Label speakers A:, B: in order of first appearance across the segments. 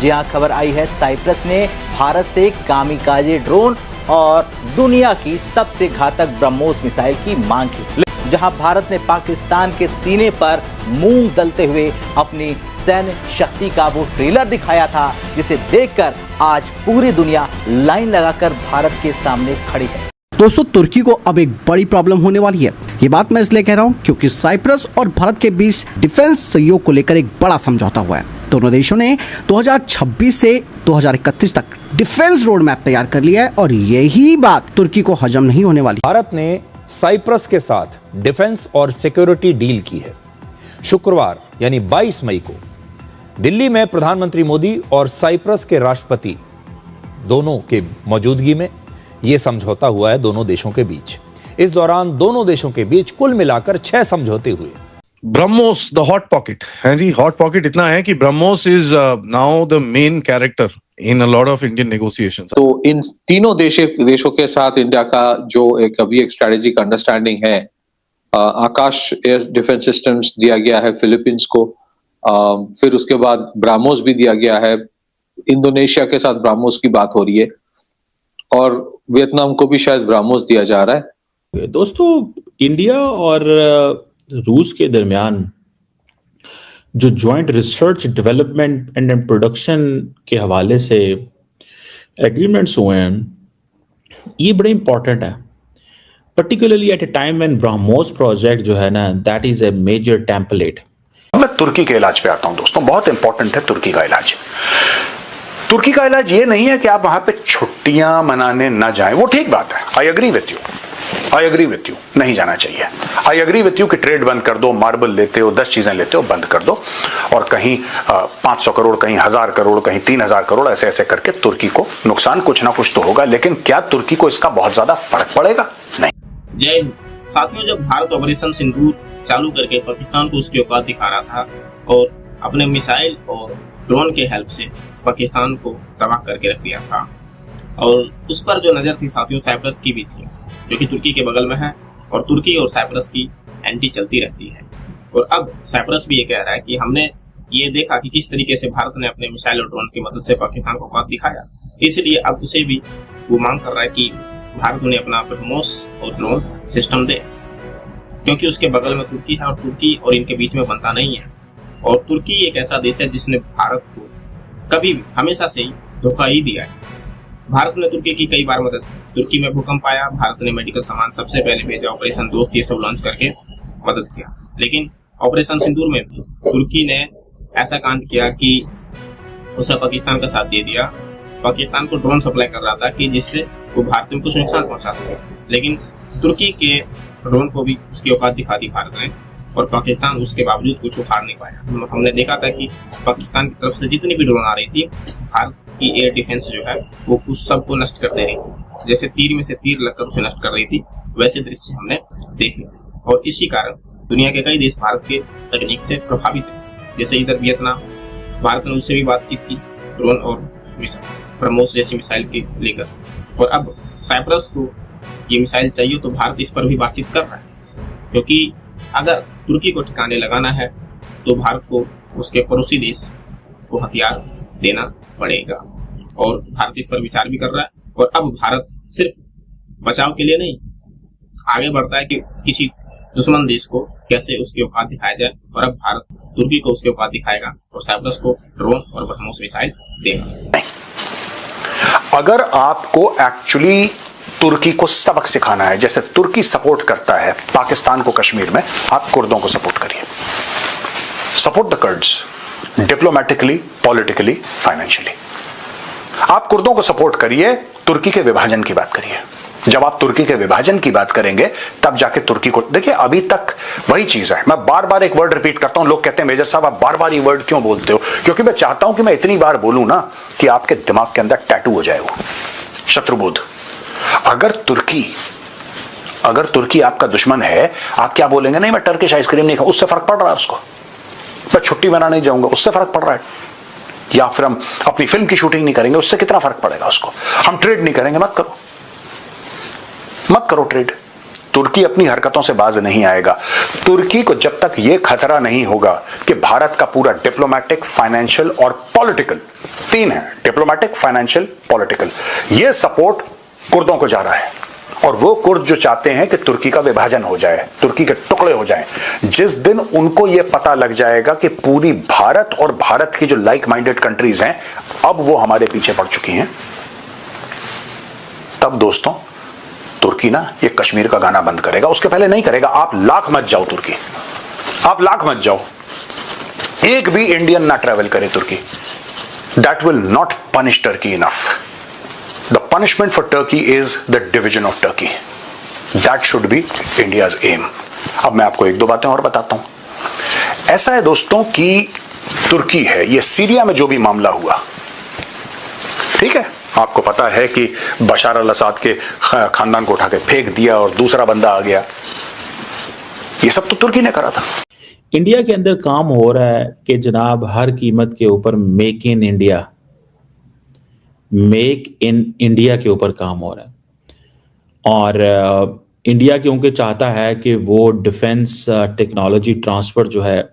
A: जी हाँ, खबर आई है साइप्रस ने भारत से कामिकाजे ड्रोन और दुनिया की सबसे घातक ब्रह्मोस मिसाइल की मांग की, जहां भारत ने पाकिस्तान के सीने पर मूंग दलते हुए अपनी सैन्य शक्ति का वो ट्रेलर दिखाया था, जिसे देखकर आज पूरी दुनिया लाइन लगाकर भारत के सामने खड़ी है।
B: दोस्तों, तुर्की को अब एक बड़ी प्रॉब्लम होने वाली है। ये बात मैं इसलिए कह रहा हूँ क्योंकि साइप्रस और भारत के बीच डिफेंस सहयोग को लेकर एक बड़ा समझौता हुआ है। दोनों देशों ने 2026 से 2031 तक डिफेंस रोड मैप तैयार कर लिया है और यही बात तुर्की को हजम नहीं होने वाली।
C: भारत ने साइप्रस के साथ डिफेंस और सिक्योरिटी डील की है। शुक्रवार यानी 22 मई को दिल्ली में प्रधानमंत्री मोदी और साइप्रस के राष्ट्रपति दोनों के मौजूदगी में यह समझौता हुआ है दोनों देशों के बीच। इस दौरान दोनों देशों के बीच कुल मिलाकर 6 समझौते हुए।
D: ब्रह्मोस द हॉट पॉकेट है जी। हॉट पॉकेट इतना है कि BrahMos is now the main character in a lot of Indian negotiations.
E: तो इन तीनों देशों के साथ इंडिया का जो एक अभी एक स्ट्रेटेजिक अंडरस्टैंडिंग है, आकाश एयर डिफेंस सिस्टम्स दिया गया है फिलीपींस को, फिर उसके बाद ब्राह्मोस भी दिया गया है। इंडोनेशिया के साथ ब्राह्मोस की बात हो रही है और वियतनाम को भी शायद ब्राह्मोस दिया जा रहा है।
F: दोस्तों, इंडिया और रूस के दरमियान जो joint research development and production के हवाले से एग्रीमेंट्स हुए हैं, ये बड़े इंपॉर्टेंट है, particularly at a time when BrahMos project जो है ना, that is a major template.
G: मैं तुर्की के इलाज पे आता हूं दोस्तों। बहुत इंपॉर्टेंट है तुर्की का इलाज। तुर्की का इलाज ये नहीं है कि आप वहां पे छुट्टियां मनाने ना जाएं, वो ठीक बात है। आई एग्री विथ यू, नहीं जाना चाहिए। आई एग्री विथ यू कि ट्रेड बंद कर दो, मार्बल लेते हो, 10 चीजें लेते हो, बंद कर दो, और कहीं 500 करोड़, कहीं 1000 करोड़, कहीं 3000 करोड़, ऐसे ऐसे करके तुर्की को नुकसान कुछ ना कुछ तो होगा। लेकिन क्या तुर्की को इसका बहुत ज्यादा फर्क पड़ेगा? नहीं।
H: जय साथियों, जब भारत ऑपरेशन सिंदूर चालू करके पाकिस्तान को उसकी औकात दिखा रहा था और अपने मिसाइल और ड्रोन के हेल्प से पाकिस्तान को तबाह करके रख दिया था, और उस पर जो नजर थी साथियों साइप्रस की भी थी, जो कि तुर्की के बगल में है, और तुर्की और साइप्रस की एंटी चलती रहती है। और अब साइप्रस भी ये कह रहा है कि हमने ये देखा कि किस तरीके से भारत ने अपने मिसाइल और ड्रोन की मदद से पाकिस्तान को औकात दिखाया, इसलिए अब उसे भी वो मांग कर रहा है कि भारत उन्हें अपना ब्रह्मोस और ड्रोन सिस्टम दे, क्योंकि उसके बगल में तुर्की है और तुर्की और इनके बीच में बनता नहीं है। और तुर्की एक ऐसा देश है जिसने भारत को कभी भी हमेशा से ही धोखा ही दिया है। भारत ने तुर्की की कई बार मदद की। तुर्की में भूकंप आया, भारत ने मेडिकल सामान सबसे पहले भेजा, ऑपरेशन दोस्त ये सब लॉन्च करके मदद किया। लेकिन ऑपरेशन सिंदूर में भी तुर्की ने ऐसा कांड किया कि उसे पाकिस्तान का साथ दे दिया। पाकिस्तान को ड्रोन सप्लाई कर रहा था कि जिससे वो भारत में कुछ नुकसान पहुंचा सके, लेकिन तुर्की के ड्रोन को भी उसकी औकात दिखा दी भारत ने, और पाकिस्तान उसके बावजूद कुछ उखाड़ नहीं पाया। हमने देखा था कि पाकिस्तान की तरफ से जितनी भी ड्रोन आ रही थी, भारत की एयर डिफेंस जो है वो उस सबको नष्ट कर दे रही थी। जैसे तीर में से तीर लगकर उसे नष्ट कर रही थी, वैसे दृश्य हमने देखे। और इसी कारण दुनिया के कई देश भारत के तकनीक से प्रभावित है। जैसे इधर वियतनाम, भारत ने उससे भी बातचीत की ड्रोन और ब्रह्मोस जैसी मिसाइल के लेकर, और अब साइप्रस को ये मिसाइल चाहिए तो भारत इस पर भी बातचीत कर रहा है, क्योंकि अगर तुर्की को ठिकाने लगाना है तो भारत को उसके पड़ोसी देश को हथियार देना पड़ेगा, और भारत इस पर विचार भी कर रहा है। और अब भारत सिर्फ बचाव के लिए नहीं, आगे बढ़ता है कि किसी दुश्मन देश को कैसे उसकी औकात दिखाया जाए, और अब भारत तुर्की को उसकी औकात दिखाएगा और साइप्रस को ड्रोन और ब्रह्मोस मिसाइल देगा।
G: अगर आपको एक्चुअली तुर्की को सबक सिखाना है, जैसे तुर्की सपोर्ट करता है पाकिस्तान को कश्मीर में, आप कुर्दों को सपोर्ट करिए। Support the curds diplomatically, politically, financially. आप कुर्दों को सपोर्ट करिए, तुर्की के विभाजन की बात करिए। जब आप तुर्की के विभाजन की बात करेंगे तब जाके तुर्की को देखिए। अभी तक वही चीज है। मैं बार बार एक वर्ड रिपीट करता हूं। लोग कहते हैं मेजर साहब आप बार बार ये वर्ड क्यों बोलते हो? क्योंकि मैं चाहता हूं कि मैं इतनी बार बोलूं ना कि आपके दिमाग के अंदर टैटू हो जाए वो शत्रुबोध। अगर तुर्की आपका दुश्मन है, आप क्या बोलेंगे? नहीं मैं टर्किश आइसक्रीम नहीं खाऊं, उससे फर्क पड़ रहा है उसको। मैं छुट्टी मनाने नहीं जाऊंगा, उससे फर्क पड़ रहा है। या फिर हम अपनी फिल्म की शूटिंग नहीं करेंगे, उससे कितना फर्क पड़ेगा उसको। हम ट्रेड नहीं करेंगे, मत करो ट्रेड। तुर्की अपनी हरकतों से बाज नहीं आएगा। तुर्की को जब तक यह खतरा नहीं होगा कि भारत का पूरा डिप्लोमेटिक, फाइनेंशियल और पॉलिटिकल, तीन है, डिप्लोमेटिक, फाइनेंशियल, पॉलिटिकल, यह सपोर्ट कुर्दों को जा रहा है। और वो कुर्द जो चाहते हैं कि तुर्की का विभाजन हो जाए, तुर्की के टुकड़े हो जाएं, जिस दिन उनको यह पता लग जाएगा कि पूरी भारत और भारत की जो लाइक माइंडेड कंट्रीज हैं अब वो हमारे पीछे पड़ चुकी हैं, तब दोस्तों तुर्की ना ये कश्मीर का गाना बंद करेगा। उसके पहले नहीं करेगा। आप लाख मत जाओ तुर्की, आप लाख मत जाओ, एक भी इंडियन ना ट्रेवल करे तुर्की। That will not punish Turkey enough. The punishment for Turkey is the division of Turkey. That should be India's aim. अब मैं आपको एक दो बातें और बताता हूं। ऐसा है दोस्तों कि तुर्की है, ये सीरिया में जो भी मामला हुआ, ठीक है, आपको पता है कि बशार अल असद के खानदान को उठा के फेंक दिया और दूसरा बंदा आ गया, ये सब तो तुर्की ने करा था।
F: इंडिया के अंदर काम हो रहा है कि जनाब हर कीमत के ऊपर make in India, make in India के ऊपर काम हो रहा है। और इंडिया क्योंकि चाहता है कि वो डिफेंस टेक्नोलॉजी ट्रांसफ़र जो है,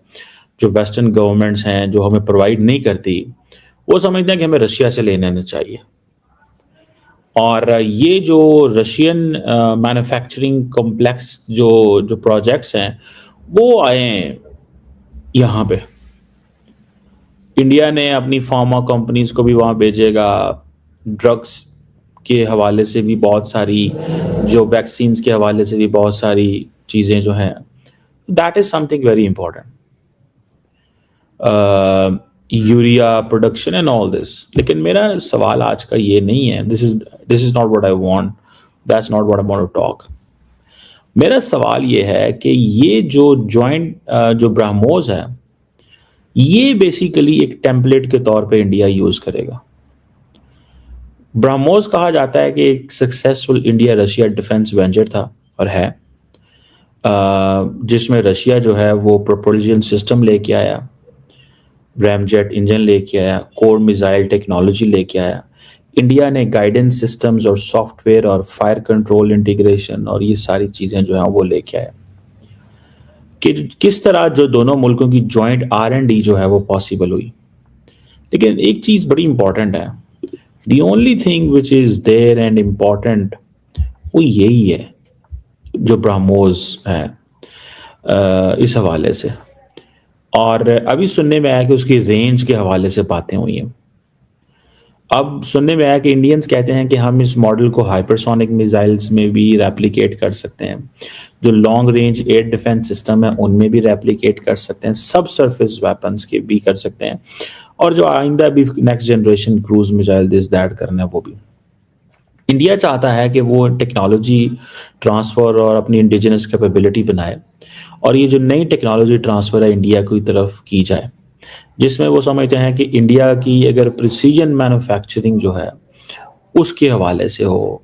F: जो वेस्टर्न गवर्नमेंट्स हैं जो हमें प्रोवाइड नहीं करती, वो समझते हैं कि हमें रशिया से ले लेना चाहिए। और ये जो रशियन मैन्युफैक्चरिंग कॉम्प्लेक्स जो प्रोजेक्ट्स हैं वो आए हैं यहाँ पे। इंडिया ने अपनी फार्मा कंपनीज को भी वहाँ भेजेगा, ड्रग्स के हवाले से भी बहुत सारी, जो वैक्सीन्स के हवाले से भी बहुत सारी चीज़ें जो हैं, that is something very important, urea production and all this. लेकिन मेरा सवाल आज का ये नहीं है, this is not what I want, that's not what I want to talk. मेरा सवाल ये है कि ये जो जॉइंट जो ब्रह्मोस है, ये बेसिकली एक टेम्पलेट के तौर पे इंडिया यूज़ करेगा। ब्रह्मोस कहा जाता है कि एक successful India Russia defence venture था और है, जिसमें रशिया जो है वो प्रोपल्जन सिस्टम लेके आया, रैमजेट इंजन लेके आया, कोर मिसाइल टेक्नोलॉजी लेके आया। इंडिया ने गाइडेंस सिस्टम्स और सॉफ्टवेयर और फायर कंट्रोल इंटीग्रेशन और ये सारी चीज़ें जो हैं वो लेके आया। कि किस तरह जो दोनों मुल्कों की जॉइंट R&D जो है वो पॉसिबल हुई। लेकिन एक चीज़ बड़ी इंपॉर्टेंट है, the only thing which is there and important वो यही है जो ब्रह्मोस है इस हवाले से। और अभी सुनने में आया कि उसकी रेंज के हवाले से बातें हुई हैं। अब सुनने में आया कि इंडियंस कहते हैं कि हम इस मॉडल को हाइपरसोनिक मिसाइल्स में भी रेप्लिकेट कर सकते हैं, जो long range air defence system है उनमें भी रेप्लिकेट कर सकते हैं, सब सरफेस वेपन्स के भी कर सकते हैं, और जो आइंदा भी next generation cruise missile this that करना है वो भी। इंडिया चाहता है कि वो टेक्नोलॉजी ट्रांसफ़र और अपनी इंडिजिनस कैपेबिलिटी बनाए, और ये जो नई टेक्नोलॉजी ट्रांसफ़र है इंडिया की तरफ की जाए, जिसमें वो समझते हैं कि इंडिया की अगर प्रिसीजन मैन्युफैक्चरिंग जो है उसके हवाले से हो,